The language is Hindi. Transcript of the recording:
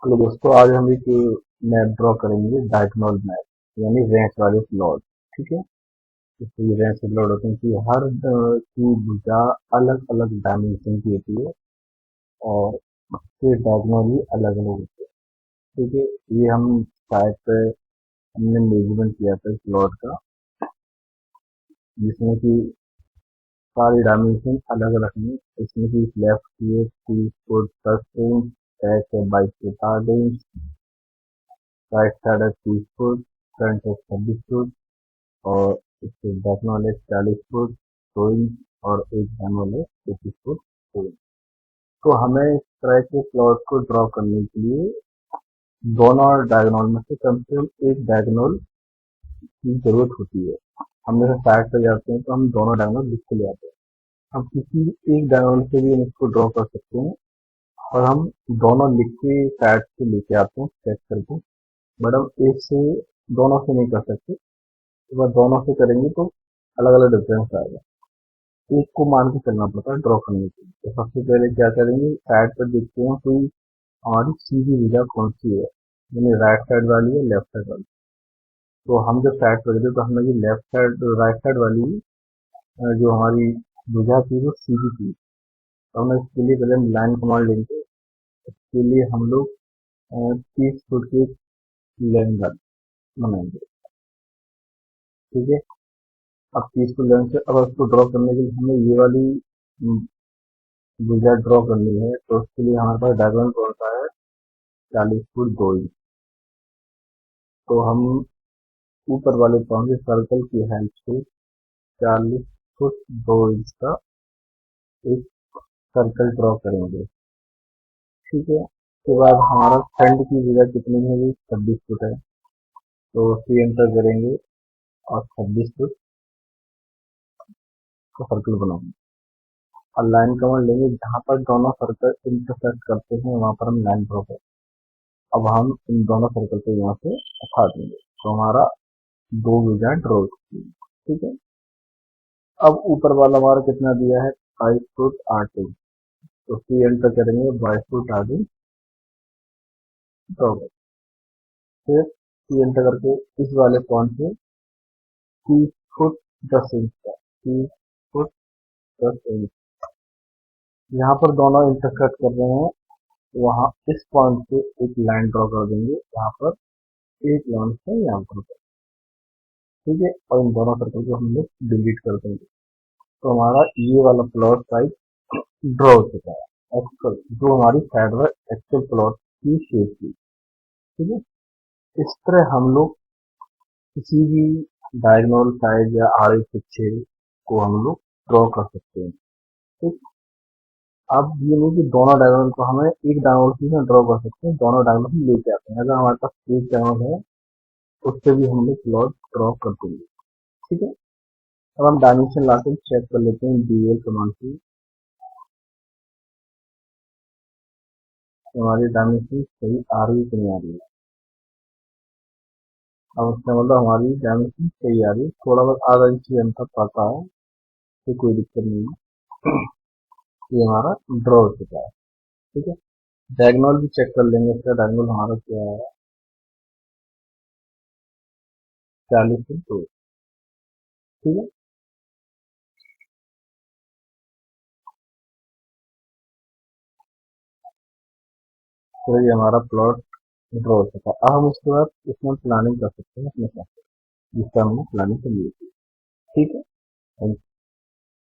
हेलो दोस्तों, आज हम एक मैप ड्रॉ करेंगे, डायगोनल मैप यानी रेंच वाले प्लॉट। ठीक है। इसलिए रेंच के प्लॉट होते हैं कि हर की भुजा अलग अलग डायमेंशन की होती है और उसके डायगोनल भी अलग अलग होते हैं। ठीक है। ये हम साइड पे हमने मेजरमेंट किया था प्लॉट का, जिसमें कि सारी डायमेंशन अलग अलग हैं। इसमें कि लेफ्ट की 30 फुट 10 इंच, बैक है 22 से 4 इंच, राइट साइड है 30 फुट, फ्रंट है 26 फुट और इसके बैक वाले 40 फुट 2 इंच और एक बैन वाले 25 फुट 2 इंच। तो हमें इस तरह के प्लॉट को ड्रॉ करने के लिए दोनों डायगोनल में से कम एक डायगोनल की जरूरत होती है। हम जैसे साइड पे जाते हैं तो हम दोनों डायगोनल लिख के ले आते हैं। हम किसी एक डायगोनल से भी हम इसको ड्रॉ कर सकते हैं और हम दोनों लिख के साइड से लेके आते हैं चेक करके। बट हम एक से दोनों से नहीं कर सकते, एक बार दोनों से करेंगे तो अलग अलग डिफरेंस आएगा। एक को मान के चलना पड़ता है ड्रॉ करने के लिए। तो सबसे पहले क्या करेंगे, साइड पर देखते हैं कोई हमारी सीधी भुजा कौन सी है, यानी राइट साइड वाली है लेफ्ट साइड वाली। तो हम जब साइड पर देखते तो हमें ये लेफ्ट साइड राइट साइड वाली जो हमारी भुजा थी वो सीधी थी। तो हमें इसके लिए पहले हम लाइन कमांड लेंगे। इसके लिए हम लोग 30 फुट की लाइन बनाएंगे। ठीक है। अब 30 फुट लाइन से अब उसको ड्रॉ करने के लिए हमें ये वाली भुजा ड्रॉ करनी है। तो उसके लिए हमारे पास डायगोनल कौन सा है, 40 फुट 2 इंच। तो हम ऊपर वाले पॉइंट से सर्कल की हेल्प से 40 फुट 2 इंच का एक सर्कल ड्रॉ करेंगे। ठीक है। उसके बाद हमारा फ्रंट की जगह कितनी है, 26 फुट है। तो सी एंटर करेंगे और 26 फुट का सर्कल बनाएंगे और लाइन कमांड लेंगे। जहाँ पर दोनों सर्कल इंटरसेक्ट करते हैं वहां पर हम लाइन ड्रॉ करें। अब हम इन दोनों सर्कल को यहाँ से हटा देंगे तो हमारा दो भुजाएं ड्रॉ होती है। ठीक है। अब ऊपर वाला हमारा कितना दिया है, 22 फुट 8 इंच। तो सी एंटर करेंगे, 22 फुट 8 इंच ड्रॉ करें। फिर सी एंटर करके इस वाले पॉइंट से 30 फुट 10 इंच का, 30 फुट 10 इंच यहाँ पर दोनों इंटरसेक्ट कर रहे हैं। वहां इस पॉइंट से एक लाइन ड्रॉ कर देंगे, यहाँ पर एक लाइन से यहाँ पर। ठीक है। और इन दोनों सर्कल को हम लोग डिलीट कर देंगे। तो हमारा ये वाला प्लॉट साइज ड्रॉ हो चुका है। एक्चुअल जो हमारी साइड में एक्चुअल प्लॉट की शेप थी। ठीक है। इस तरह हम लोग किसी भी डायगोनल साइड या आड़े तिरछे को हम लोग ड्रॉ कर सकते हैं। ठीक। अब ये नहीं कि दोनों डायगोनल को हमें एक डायगोनल से ड्रॉ कर सकते हैं, दोनों डायगोनल हम लेके आते हैं। अगर हमारे पास एक डायगोनल है उससे भी हम लोग प्लॉट ड्रॉ कर देंगे। ठीक है। अब हम डायमेंशन लाके चेक कर लेते हैं डीएल कमांड से हमारी डायमेंशन सही आ रही है कि नहीं आ रही है। अब उसका मतलब हमारी डायमेंशन सही आ रही है, थोड़ा बहुत आधा इंच अंतर पड़ता है तो कोई दिक्कत नहीं है। ये हमारा ड्रॉ हो चुका है। ठीक है। डायगोनल भी चेक कर लेंगे। इसका डायगोनल हमारा क्या है, 40 फुट 2। ठीक है। तो ये हमारा प्लॉट ड्रॉ हो चुका है। अब हम उसके बाद इसमें प्लानिंग कर सकते हैं अपने साथ, जिसका हमने प्लानिंग कर ली थी। ठीक है।